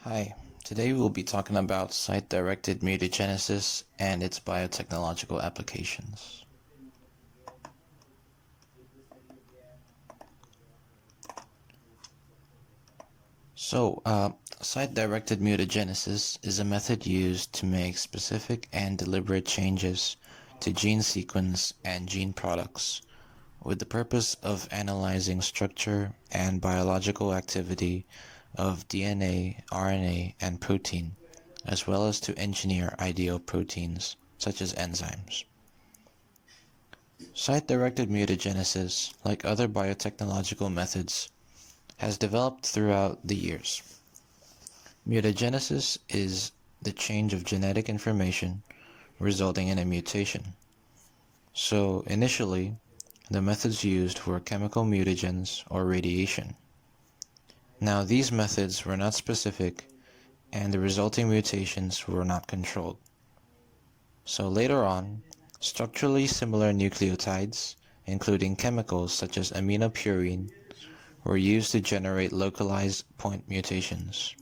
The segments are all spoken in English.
Hi, today we'll be talking about site-directed mutagenesis and its biotechnological applications. Site-directed mutagenesis is a method used to make specific and deliberate changes to gene sequence and gene products with the purpose of analyzing structure and biological activity of DNA, RNA, and protein, as well as to engineer ideal proteins, such as enzymes. Site-directed mutagenesis, like other biotechnological methods, has developed throughout the years. Mutagenesis is the change of genetic information resulting in a mutation. So initially, the methods used were chemical mutagens or radiation. Now these methods were not specific and the resulting mutations were not controlled. So later on, structurally similar nucleotides, including chemicals such as aminopurine, were used to generate localized point mutations.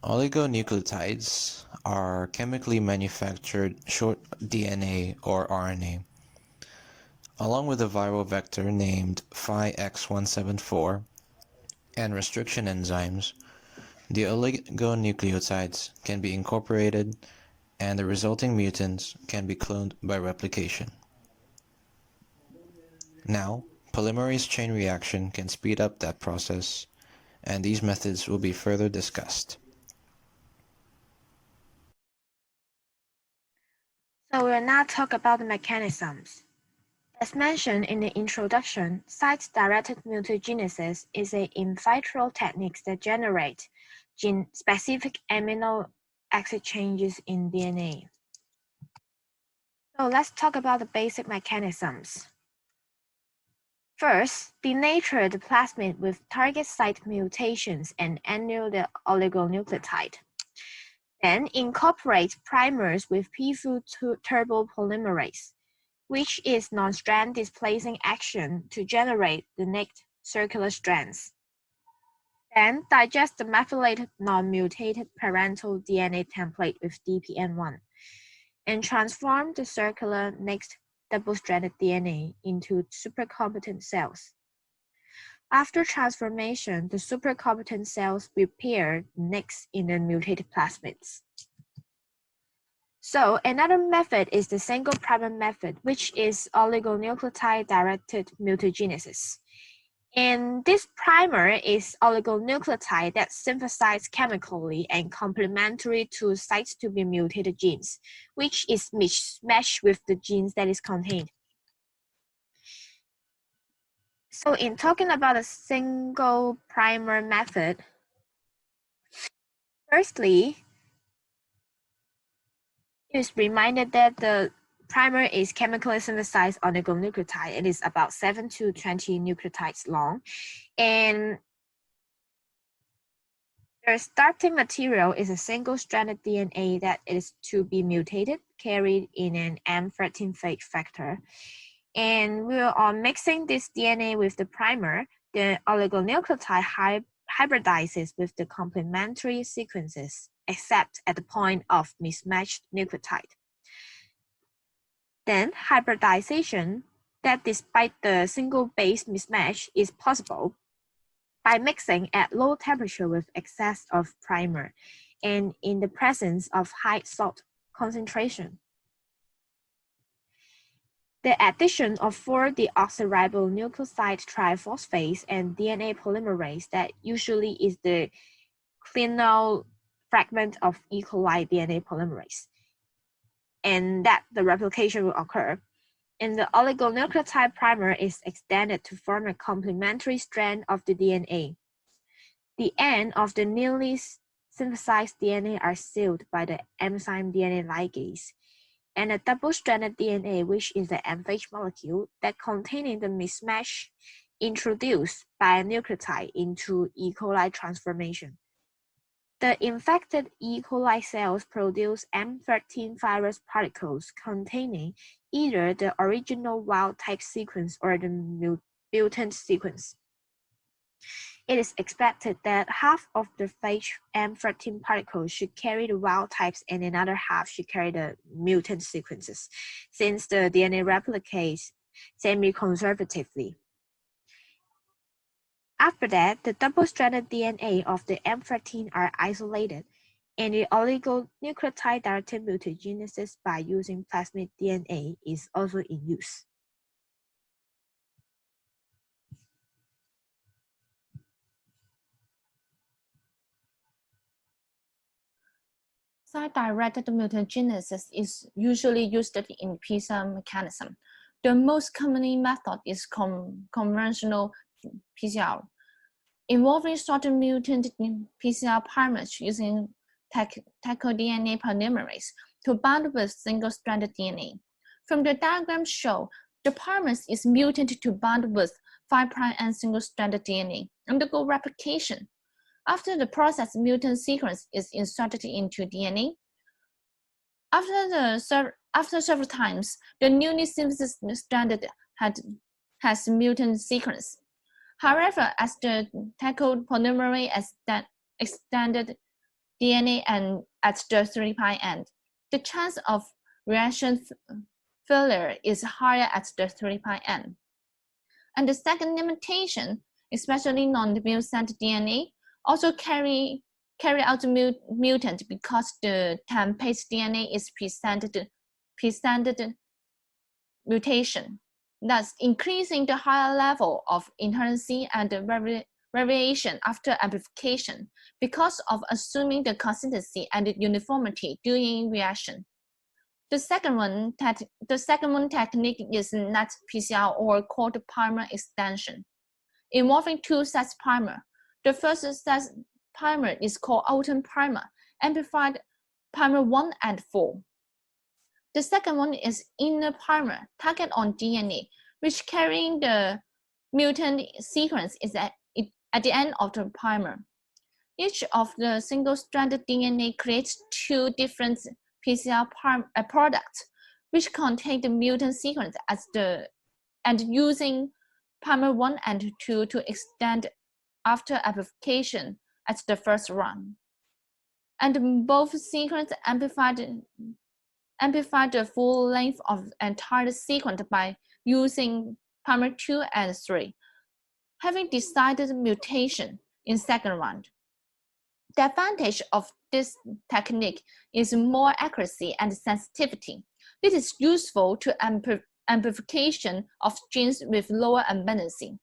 Oligonucleotides are chemically manufactured short DNA or RNA, along with a viral vector named Phi-X174 and restriction enzymes. The oligonucleotides can be incorporated and the resulting mutants can be cloned by replication. Now, polymerase chain reaction can speed up that process, and these methods will be further discussed. So we'll now talk about the mechanisms. As mentioned in the introduction, site-directed mutagenesis is an in vitro technique that generates gene-specific amino acid changes in DNA. So let's talk about the basic mechanisms. First, denature the plasmid with target site mutations and annul the oligonucleotide. Then incorporate primers with p-full turbopolymerase, which is non-strand displacing action to generate the next circular strands. Then digest the methylated non-mutated parental DNA template with DPN1 and transform the circular next double-stranded DNA into supercompetent cells. After transformation, the supercompetent cells repair next in the mutated plasmids. So another method is the single primer method, which is oligonucleotide-directed mutagenesis. And this primer is oligonucleotide that synthesized chemically and complementary to sites to be mutated genes, which is mismatched with the genes that is contained. So in talking about a single primer method, firstly, it is reminded that the primer is chemically synthesized oligonucleotide. It is about 7 to 20 nucleotides long. And the starting material is a single-stranded DNA that is to be mutated, carried in an M13 phage factor. And we are mixing this DNA with the primer. The oligonucleotide hybridizes with the complementary sequences, except at the point of mismatched nucleotide. Then hybridization, that despite the single base mismatch, is possible by mixing at low temperature with excess of primer and in the presence of high salt concentration. The addition of 4-deoxyribonucleoside triphosphase and DNA polymerase that usually is the clinal fragment of E. coli DNA polymerase, and that the replication will occur. And the oligonucleotide primer is extended to form a complementary strand of the DNA. The end of the newly synthesized DNA are sealed by the enzyme DNA ligase, and a double-stranded DNA, which is the M-phage molecule that containing the mismatch introduced by a nucleotide into E. coli transformation. The infected E. coli cells produce M13 virus particles containing either the original wild-type sequence or the mutant sequence. It is expected that half of the phage M13 particles should carry the wild types and another half should carry the mutant sequences, since the DNA replicates semi-conservatively. After that, the double-stranded DNA of the M13 are isolated, and the oligonucleotide-directed mutagenesis by using plasmid DNA is also in use. Site-directed mutagenesis is usually used in PCR mechanism. The most common method is conventional PCR, involving short mutant PCR primers using tachyDNA polymerase to bind with single-stranded DNA. From the diagram shown, the polymerase is mutated to bind with 5' and single-stranded DNA, undergo replication. After the process, mutant sequence is inserted into DNA. After several times, the newly synthesized strand has mutant sequence. However, as the tackled polymerase extended DNA and at the 3' end, the chance of reaction failure is higher at the 3' end. And the second limitation, especially non-mutant DNA, also carry out mutant because the template DNA is presented mutation, thus increasing the higher level of inherency and variation after amplification because of assuming the consistency and uniformity during reaction. The second one technique is net PCR or called primer extension, involving two sets primer. The first set primer is called outer primer, amplified primer 1 and 4. The second one is inner primer, target on DNA, which carrying the mutant sequence is at the end of the primer. Each of the single-stranded DNA creates two different PCR products, which contain the mutant sequence and using primer 1 and 2 to extend after amplification at the first run. And both sequences amplify the full length of entire sequence by using primer 2 and 3, having decided mutation in second round. The advantage of this technique is more accuracy and sensitivity. This is useful to amplification of genes with lower abundancy.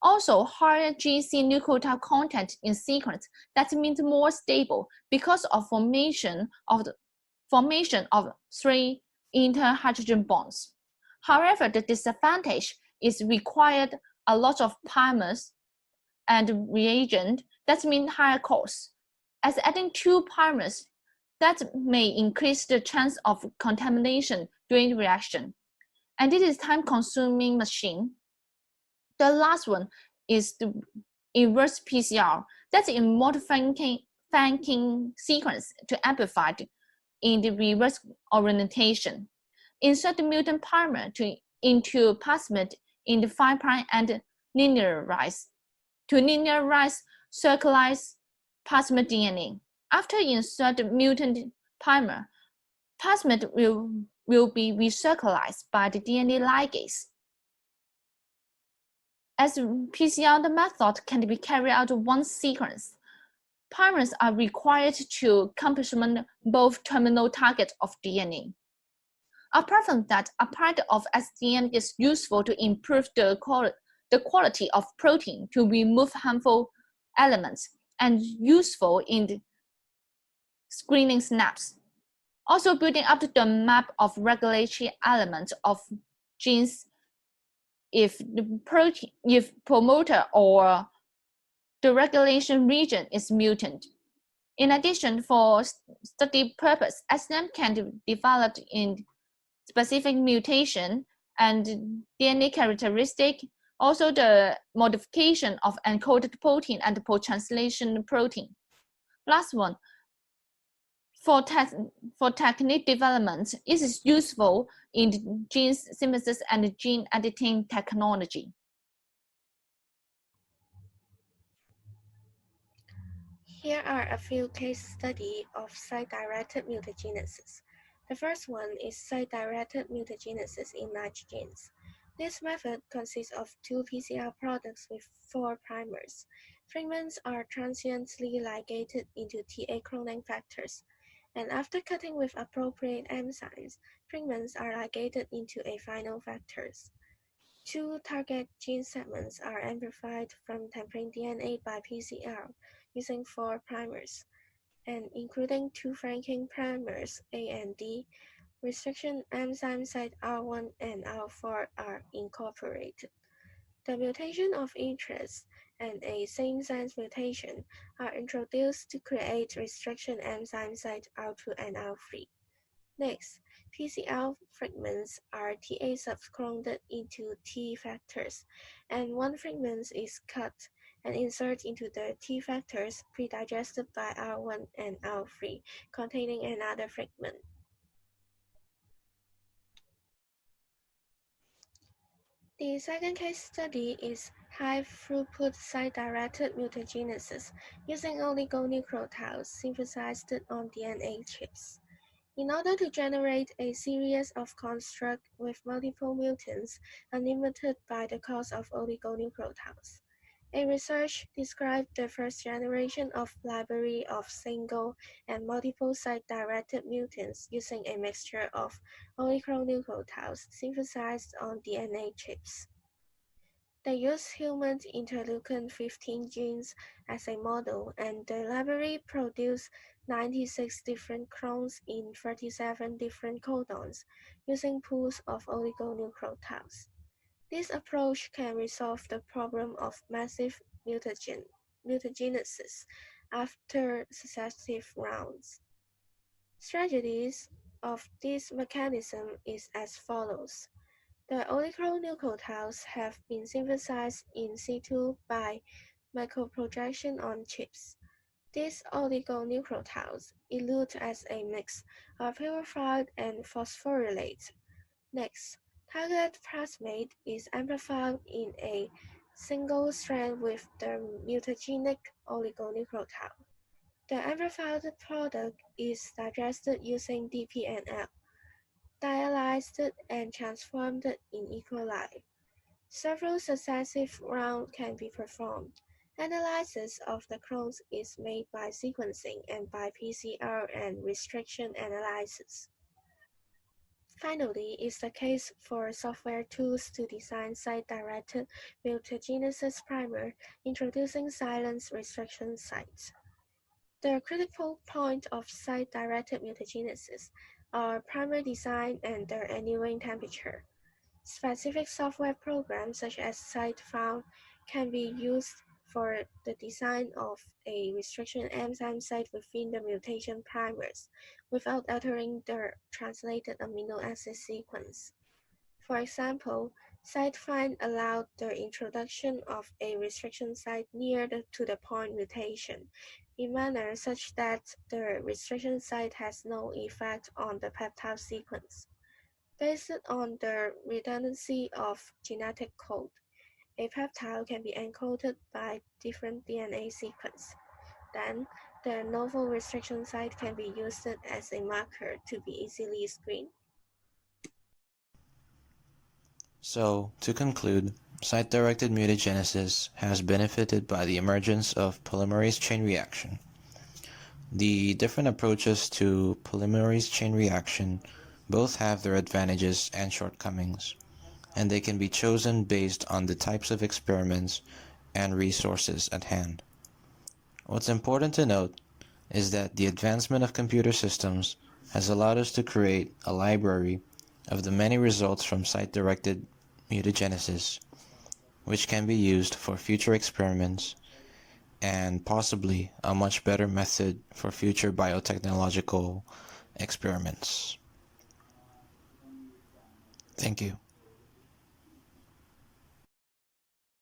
Also, higher GC nucleotide content in sequence, that means more stable because of formation of 3 inter-hydrogen bonds. However, the disadvantage is required a lot of primers and reagent, that means higher cost. As adding 2 primers, that may increase the chance of contamination during reaction. And it is time-consuming machine. The last one is the inverse PCR. That's in modifying sequence to amplify in the reverse orientation. Insert the mutant primer into plasmid in the 5' and linearize circularize plasmid DNA. After insert the mutant primer, plasmid will be recircularized by the DNA ligase. As PCR, the method can be carried out one sequence. Primers are required to complement both terminal targets of DNA. Apart from that, a part of SDN is useful to improve the quality of protein to remove harmful elements and useful in the screening snaps. Also building up the map of regulatory elements of genes if promoter or the regulation region is mutant. In addition, for study purpose, SNM can be developed in specific mutation and DNA characteristic, also the modification of encoded protein and post-translation protein. Last one, for technique development, it is useful in gene synthesis and gene editing technology. Here are a few case studies of site-directed mutagenesis. The first one is site-directed mutagenesis in large genes. This method consists of two PCR products with 4 primers. Fragments are transiently ligated into TA cloning factors, and after cutting with appropriate enzymes, fragments are ligated into a final factors. Two target gene segments are amplified from tempering DNA by PCR using 4 primers, and including 2 franking primers A and D. Restriction enzyme site R1 and R4 are incorporated. The mutation of interest and a same-sense mutation are introduced to create restriction enzyme site R2 and R3. Next, PCR fragments are TA subcloned into T factors, and one fragment is cut and inserted into the T factors pre-digested by R1 and R3, containing another fragment. The second case study is high-throughput site-directed mutagenesis using oligonucleotides synthesized on DNA chips. In order to generate a series of constructs with multiple mutants unlimited by the cost of oligonucleotides, a research described the first generation of library of single and multiple site-directed mutants using a mixture of oligonucleotides synthesized on DNA chips. They used human interleukin-15 genes as a model, and the library produced 96 different clones in 37 different codons using pools of oligonucleotides. This approach can resolve the problem of massive mutagenesis after successive rounds. Strategies of this mechanism is as follows. The oligonucleotides have been synthesized in situ by microprojection on chips. These oligonucleotides elute as a mix, are purified and phosphorylated. Next, target plasmid is amplified in a single strand with the mutagenic oligonucleotide. The amplified product is digested using DPNL, dialyzed and transformed in E. coli. Several successive rounds can be performed. Analysis of the clones is made by sequencing and by PCR and restriction analysis. Finally, is the case for software tools to design site-directed mutagenesis primer introducing silence restriction sites. The critical point of site-directed mutagenesis are primer design and their annealing temperature. Specific software programs such as SiteFound can be used for the design of a restriction enzyme site within the mutation primers without altering the translated amino acid sequence. For example, SiteFind allowed the introduction of a restriction site near to the point mutation in manner such that the restriction site has no effect on the peptide sequence. Based on the redundancy of genetic code, a peptide can be encoded by different DNA sequences. Then, the novel restriction site can be used as a marker to be easily screened. So, to conclude, site-directed mutagenesis has benefited by the emergence of polymerase chain reaction. The different approaches to polymerase chain reaction both have their advantages and shortcomings, and they can be chosen based on the types of experiments and resources at hand. What's important to note is that the advancement of computer systems has allowed us to create a library of the many results from site-directed mutagenesis, which can be used for future experiments and possibly a much better method for future biotechnological experiments. Thank you.